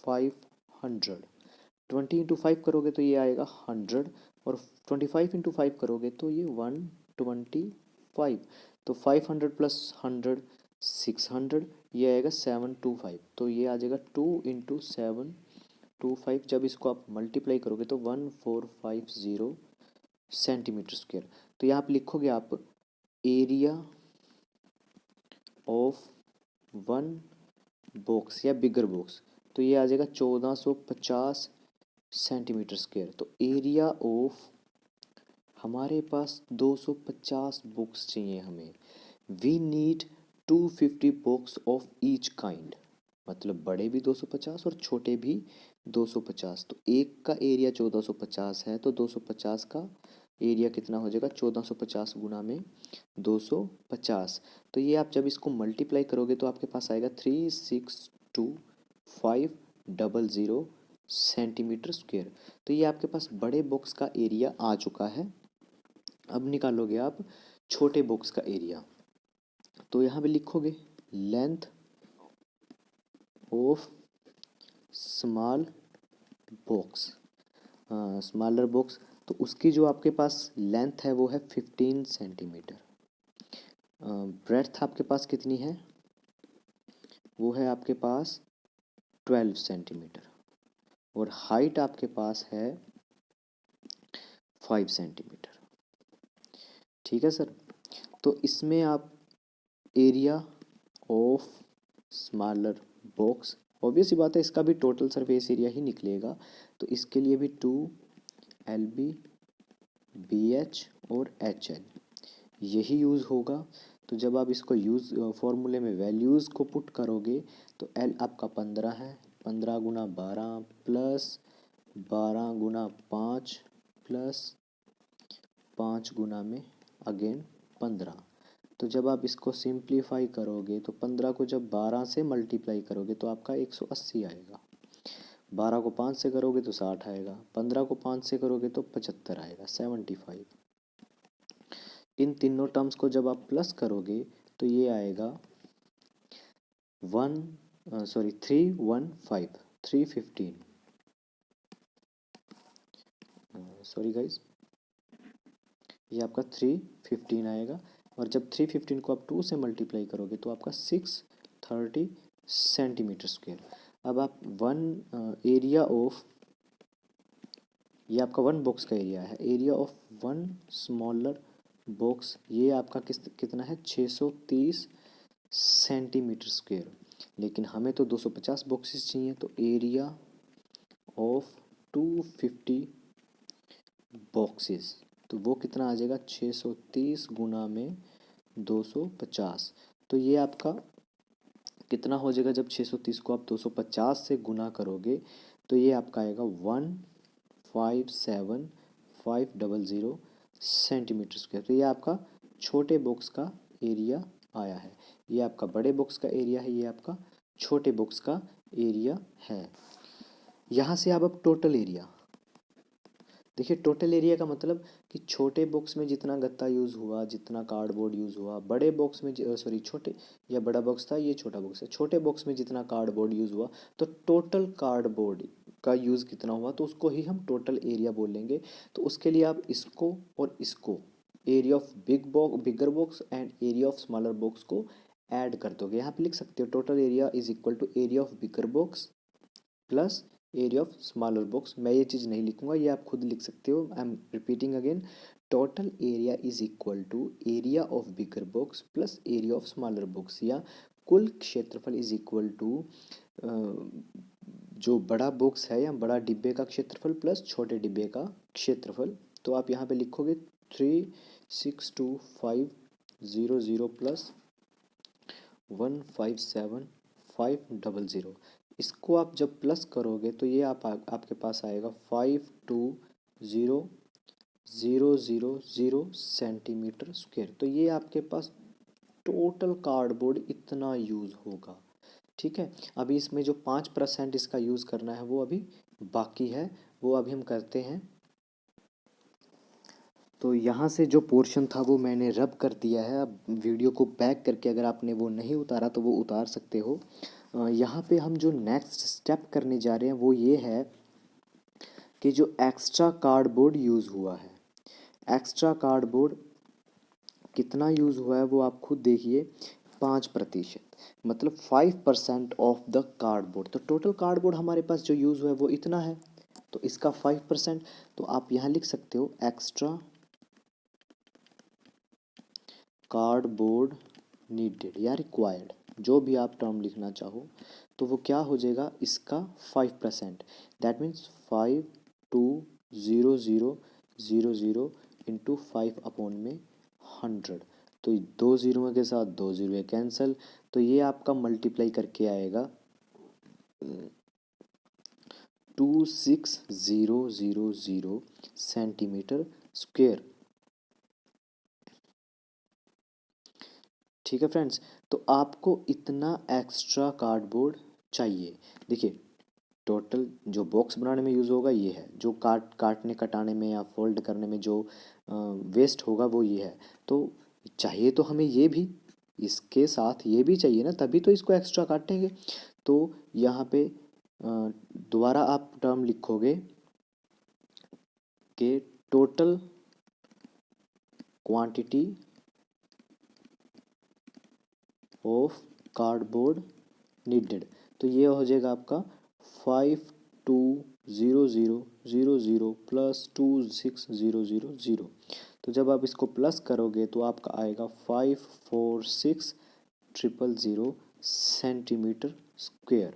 [SPEAKER 1] 500। 20 इंटू 5 करोगे तो ये आएगा 100, और 25 इंटू 5 करोगे तो ये 125। तो 500 प्लस 100 600, ये आएगा 725। तो ये आ जाएगा 2 इंटू 725। जब इसको आप मल्टीप्लाई करोगे तो 1450 सेंटीमीटर स्क्वायर। तो यहाँ पे लिखोगे आप एरिया ऑफ वन बॉक्स या बिगर बॉक्स, तो ये आ जाएगा 1450 सेंटीमीटर स्क्वायर। तो एरिया ऑफ, हमारे पास 250 बॉक्स चाहिए हमें। We need 250 box of each kind, मतलब बड़े भी 250 और छोटे भी 250। तो एक का एरिया 1450 है, तो 250 का एरिया कितना हो जाएगा, 1450 गुना में 250। तो ये आप जब इसको मल्टीप्लाई करोगे तो आपके पास आएगा 362,500 सेंटीमीटर स्क्वायर। तो ये आपके पास बड़े बॉक्स का एरिया आ चुका है। अब निकालोगे आप छोटे बॉक्स का एरिया। तो यहाँ पे लिखोगे length of small box, smaller box. तो उसकी जो आपके पास लेंथ है वो है 15 सेंटीमीटर। ब्रेड्थ आपके पास कितनी है, वो है आपके पास 12 सेंटीमीटर, और हाइट आपके पास है 5 सेंटीमीटर। ठीक है सर, तो इसमें आप area of smaller box, obvious सी बात है इसका भी टोटल सरफेस एरिया ही निकलेगा। तो इसके लिए भी 2 LB, BH और HL यही यूज़ होगा। तो जब आप इसको फॉर्मूले में वैल्यूज़ को पुट करोगे तो L आपका 15 है, 15 गुना 12 प्लस 12 गुना 5 प्लस 5 गुना में अगेन 15। तो जब आप इसको सिंप्लीफाई करोगे तो 15 को जब 12 से मल्टीप्लाई करोगे तो आपका 180 आएगा। 12 को 5 से करोगे तो 60 आएगा, 15 को 5 से करोगे तो 75 आएगा, 75। इन तीनों टर्म्स को जब आप प्लस करोगे तो ये आएगा 315 सॉरी गाइज, ये आपका 315 आएगा। और जब 315 को आप 2 से मल्टीप्लाई करोगे तो आपका 630 सेंटीमीटर स्क्वायर। अब आप एरिया ऑफ, ये आपका वन बॉक्स का एरिया है, area of one smaller box ये आपका कितना है 630 सेंटीमीटर स्क्वायर। लेकिन हमें तो 250 बॉक्सेस चाहिए, तो एरिया ऑफ 250 बॉक्सेस, तो वो कितना आ जाएगा 630 गुना में 250। तो ये आपका कितना हो जाएगा, जब 630 को आप 250 से गुना करोगे तो ये आपका आएगा 157,500 सेंटीमीटर स्क्वायर। तो ये आपका छोटे बॉक्स का एरिया आया है, ये आपका बड़े बॉक्स का एरिया है, ये आपका छोटे बॉक्स का एरिया है। यहाँ से अब टोटल एरिया देखिए। टोटल एरिया का मतलब कि छोटे बॉक्स में जितना गत्ता यूज़ हुआ, जितना कार्डबोर्ड यूज़ हुआ, बड़े बॉक्स में सॉरी छोटे, या बड़ा बॉक्स था, ये छोटा बॉक्स है, छोटे बॉक्स में जितना कार्डबोर्ड यूज़ हुआ तो टोटल कार्डबोर्ड का यूज़ कितना हुआ तो उसको ही हम टोटल एरिया बोलेंगे। तो उसके लिए आप इसको और इसको, area of bigger box and area of smaller box को ऐड कर दोगे। यहाँ पे लिख सकते हो total area is equal to area of bigger box plus area of smaller box. मैं ये चीज़ नहीं लिखूंगा, ये आप खुद लिख सकते हो। I am repeating again, total area is equal to area of bigger box plus area of smaller box, या कुल क्षेत्रफल इज इक्वल टू जो बड़ा बॉक्स है या बड़ा डिब्बे का क्षेत्रफल प्लस छोटे डिब्बे का क्षेत्रफल। तो आप यहाँ पे लिखोगे 362,500 प्लस 157,500। इसको आप जब प्लस करोगे तो ये आपके पास आएगा 52,000 सेंटीमीटर स्क्वायर। तो ये आपके पास टोटल कार्डबोर्ड इतना यूज़ होगा। ठीक है, अभी इसमें जो 5% इसका यूज़ करना है वो अभी बाकी है, वो अभी हम करते हैं। तो यहाँ से जो पोर्शन था वो मैंने रब कर दिया है। अब वीडियो को बैक करके अगर आपने वो नहीं उतारा तो वो उतार सकते हो। यहाँ पे हम जो नेक्स्ट स्टेप करने जा रहे हैं वो ये है कि जो एक्स्ट्रा कार्डबोर्ड यूज़ हुआ है, एक्स्ट्रा कार्डबोर्ड कितना यूज़ हुआ है वो आप खुद देखिए, 5%, मतलब 5% ऑफ द कार्डबोर्ड। तो टोटल कार्डबोर्ड हमारे पास जो यूज़ हुआ है वो इतना है, तो इसका 5%। तो आप यहाँ लिख सकते हो एक्स्ट्रा कार्डबोर्ड नीडेड या रिक्वायर्ड, जो भी आप टर्म लिखना चाहो। तो वो क्या हो जाएगा, इसका 5%, दैट मीन्स 52,000 इंटू 5/100। तो 2 जीरो के साथ 2 जीरो कैंसिल, तो ये आपका मल्टीप्लाई करके आएगा 26,000 सेंटीमीटर स्क्वेयर। ठीक है फ्रेंड्स, तो आपको इतना एक्स्ट्रा कार्डबोर्ड चाहिए। देखिए टोटल जो बॉक्स बनाने में यूज़ होगा ये है, जो काटने कटाने में या फोल्ड करने में जो वेस्ट होगा वो ये है। तो चाहिए तो हमें ये भी, इसके साथ ये भी चाहिए ना, तभी तो इसको एक्स्ट्रा काटेंगे। तो यहाँ पे दोबारा आप टर्म लिखोगे कि total quantity of cardboard needed. तो ये हो जाएगा आपका 52,000 प्लस 26,000। तो जब आप इसको प्लस करोगे तो आपका आएगा 546,000 सेंटीमीटर स्क्वेयर।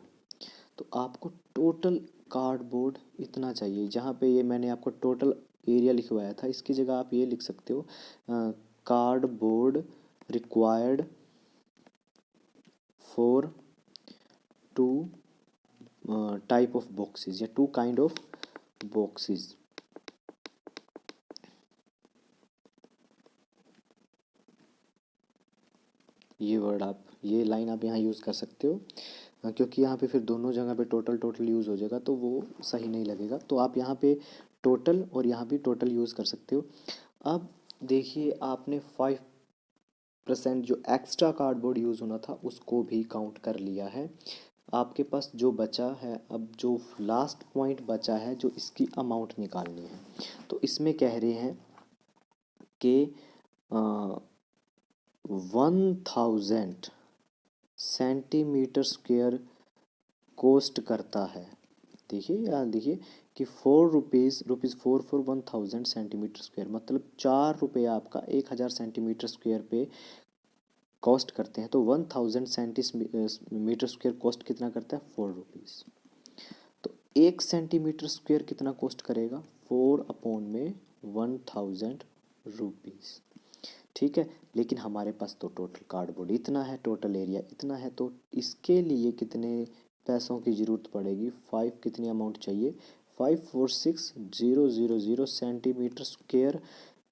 [SPEAKER 1] तो आपको टोटल कार्डबोर्ड इतना चाहिए। जहाँ पे ये मैंने आपको टोटल एरिया लिखवाया था, इसकी जगह आप ये लिख सकते हो cardboard required for two type of boxes या टू काइंड ऑफ बॉक्सेस। ये वर्ड आप, ये लाइन आप यहाँ यूज़ कर सकते हो, क्योंकि यहाँ पे फिर दोनों जगह पे टोटल टोटल यूज़ हो जाएगा तो वो सही नहीं लगेगा। तो आप यहाँ पे टोटल और यहाँ भी टोटल यूज़ कर सकते हो। अब देखिए, आपने 5% जो एक्स्ट्रा कार्डबोर्ड यूज़ होना था उसको भी काउंट कर लिया है। आपके पास जो बचा है, अब जो लास्ट पॉइंट बचा है, जो इसकी अमाउंट निकालनी है, तो इसमें कह रहे हैं कि 1000 सेंटीमीटर स्क्वेयर कॉस्ट करता है। देखिए यहाँ देखिए कि ₹4 फॉर 1000 सेंटीमीटर स्क्वेयर, मतलब ₹4 आपका 1000 सेंटीमीटर स्क्वेयर पे कॉस्ट करते हैं। तो 1000 सेंटीमीटर स्क्वेयर कॉस्ट कितना करता है? ₹4। तो 1 सेंटीमीटर स्क्वेयर कितना कॉस्ट करेगा? 4/1000 रुपीज़। ठीक है, लेकिन हमारे पास तो टोटल कार्डबोर्ड इतना है, टोटल एरिया इतना है, तो इसके लिए कितने पैसों की ज़रूरत पड़ेगी? 5 कितनी अमाउंट चाहिए? 546,000 सेंटीमीटर स्क्वेयर।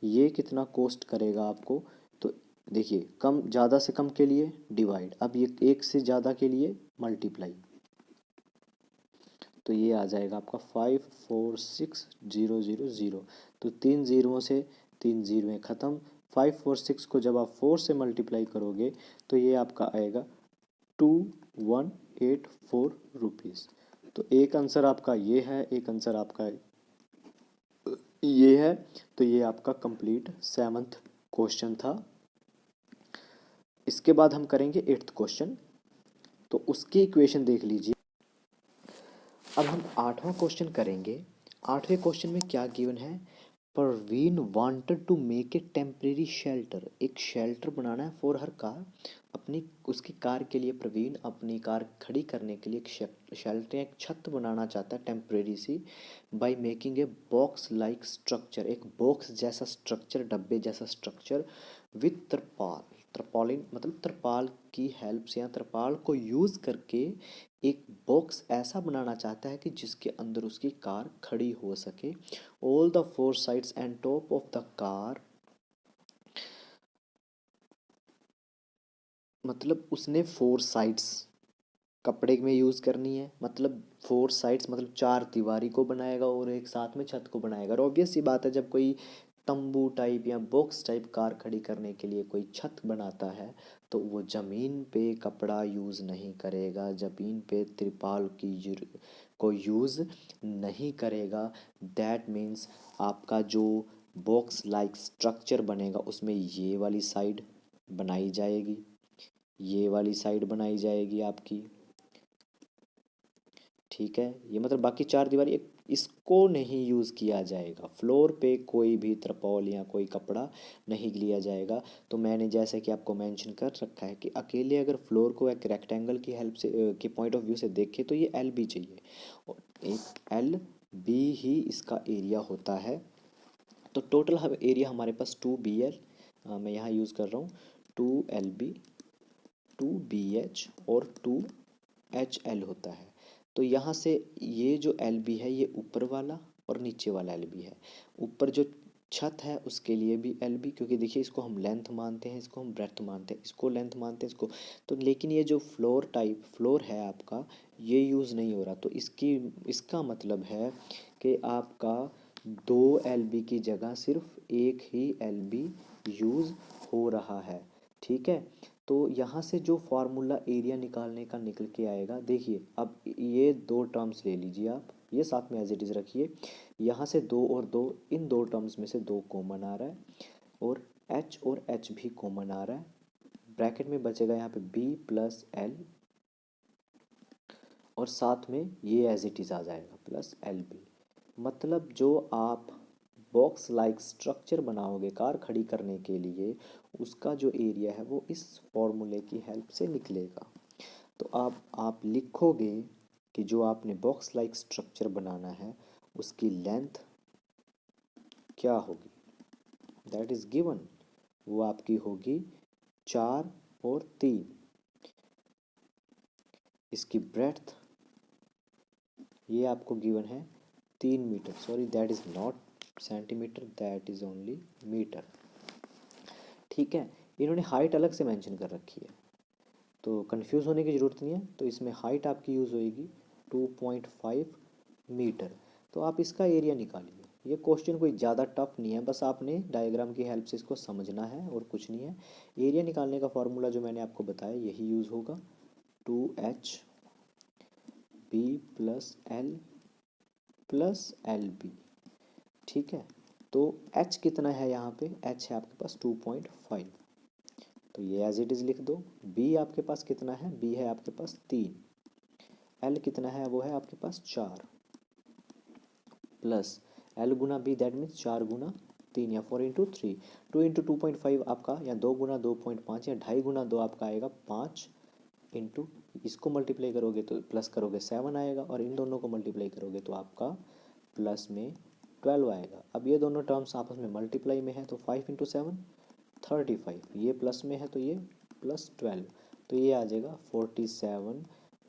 [SPEAKER 1] ये कितना कॉस्ट करेगा आपको? तो देखिए, कम, ज़्यादा से कम के लिए डिवाइड, अब ये एक से ज़्यादा के लिए मल्टीप्लाई। तो ये आ जाएगा आपका 546,000। तो 3 ज़ीरों से 3 ज़ीरोएँ ख़त्म। 546 को जब आप 4 से मल्टीप्लाई करोगे तो ये आपका आएगा 2184 रुपीज़। तो एक आंसर आपका ये है, एक आंसर आपका ये है। तो ये आपका कंप्लीट 7th क्वेश्चन था। इसके बाद हम करेंगे 8th क्वेश्चन। तो उसकी इक्वेशन देख लीजिए। अब हम 8वां क्वेश्चन करेंगे। 8वें क्वेश्चन में क्या गिवन है? Parveen wanted to make a temporary shelter. एक शेल्टर बनाना है फॉर हर कार, अपनी उसकी कार के लिए प्रवीण अपनी कार खड़ी करने के लिए एक शेल्टर, एक छत बनाना चाहता है टेम्परेरी सी, by making a box like structure, एक बॉक्स जैसा स्ट्रक्चर, डब्बे जैसा स्ट्रक्चर, विथ तरपाल, तरपालिन मतलब तरपाल की हेल्प से या तरपाल को यूज़ करके एक बॉक्स ऐसा बनाना चाहता है कि जिसके अंदर उसकी कार खड़ी हो सके। All the 4 sides and top of the car, मतलब उसने 4 साइड्स कपड़े में यूज़ करनी है, मतलब 4 साइड्स मतलब 4 दीवारी को बनाएगा और एक साथ में छत को बनाएगा। और ऑब्वियस सी बात है, जब कोई तंबू टाइप या बॉक्स टाइप कार खड़ी करने के लिए कोई छत बनाता है तो वो ज़मीन पे कपड़ा यूज़ नहीं करेगा, ज़मीन पे तिरपाल को यूज़ नहीं करेगा। दैट मीन्स आपका जो बॉक्स लाइक स्ट्रक्चर बनेगा उसमें ये वाली साइड बनाई जाएगी, ये वाली साइड बनाई जाएगी आपकी। ठीक है, ये मतलब बाकी 4 दीवारी इसको नहीं यूज़ किया जाएगा। फ्लोर पे कोई भी तरपाल या कोई कपड़ा नहीं लिया जाएगा। तो मैंने जैसे कि आपको मेंशन कर रखा है कि अकेले अगर फ्लोर को एक रेक्टेंगल की हेल्प से के पॉइंट ऑफ व्यू से देखें तो ये एल बी चाहिए, और एक एल बी ही इसका एरिया होता है। तो टोटल एरिया हमारे पास 2BL, मैं यहाँ यूज़ कर रहा हूँ 2LB, 2BH और 2HL होता है। तो यहाँ से ये जो LB है ये ऊपर वाला और नीचे वाला LB है। ऊपर जो छत है उसके लिए भी LB, क्योंकि देखिए इसको हम लेंथ मानते हैं, इसको हम ब्रेथ मानते हैं, इसको लेंथ मानते हैं, इसको तो, लेकिन ये जो फ्लोर है आपका ये यूज़ नहीं हो रहा। तो इसका मतलब है कि आपका 2 LB की जगह सिर्फ एक ही LB यूज़ हो रहा है। ठीक है, तो यहाँ से जो फार्मूला एरिया निकालने का निकल के आएगा, देखिए अब ये 2 टर्म्स ले लीजिए आप, ये साथ में एज इट इज़ रखिए। यहाँ से 2 और 2, इन 2 टर्म्स में से 2 कॉमन आ रहा है और H भी कॉमन आ रहा है। ब्रैकेट में बचेगा यहाँ पे B प्लस L और साथ में ये एज इट इज़ आ जाएगा प्लस LB। मतलब जो आप बॉक्स लाइक स्ट्रक्चर बनाओगे कार खड़ी करने के लिए, उसका जो एरिया है वो इस फॉर्मूले की हेल्प से निकलेगा। तो आप लिखोगे कि जो आपने बॉक्स लाइक स्ट्रक्चर बनाना है उसकी लेंथ क्या होगी, दैट इज गिवन, वो आपकी होगी 4 और 3। इसकी ब्रेड्थ ये आपको गिवन है 3 metre, sorry that is not centimetre, that is only metre. ठीक है, इन्होंने हाइट अलग से मेंशन कर रखी है तो कंफ्यूज होने की ज़रूरत नहीं है। तो इसमें हाइट आपकी यूज़ होएगी 2.5 मीटर। तो आप इसका एरिया निकालिए। ये क्वेश्चन कोई ज़्यादा टफ नहीं है, बस आपने डायग्राम की हेल्प से इसको समझना है और कुछ नहीं है। एरिया निकालने का फॉर्मूला जो मैंने आपको बताया यही यूज़ होगा, 2h b plus L plus L B. ठीक है, तो h कितना है यहाँ पे, h है आपके पास 2.5, तो ये एज इट इज़ लिख दो। b आपके पास कितना है, b है आपके पास 3, l कितना है, वो है आपके पास 4, plus l Guna b that means 4 गुना 3 या 4 इंटू 3, 2 इंटू 2.5 आपका, या 2 गुना 2.5 या 2.5 गुना 2 आपका आएगा 5 इंटू, इसको मल्टीप्लाई करोगे तो प्लस करोगे 7 आएगा, और इन दोनों को मल्टीप्लाई करोगे तो आपका प्लस में 12 आएगा। अब ये दोनों टर्म्स आपस में मल्टीप्लाई में है तो 5 इंटू 7 35, ये प्लस में है तो ये प्लस 12, तो ये आ जाएगा 47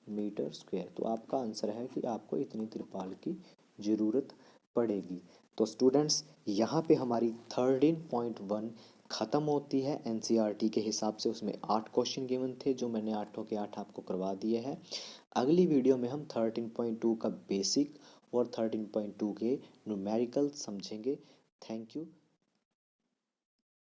[SPEAKER 1] मीटर स्क्वायर। तो आपका आंसर है कि आपको इतनी तिरपाल की ज़रूरत पड़ेगी। तो स्टूडेंट्स यहाँ पे हमारी 13.1 ख़त्म होती है एनसीईआरटी के हिसाब से। उसमें 8 क्वेश्चन गिवन थे जो मैंने 8 के 8 आपको करवा दिए हैं। अगली वीडियो में हम 13.2 का बेसिक और 13.2 के न्यूमेरिकल समझेंगे। Thank you.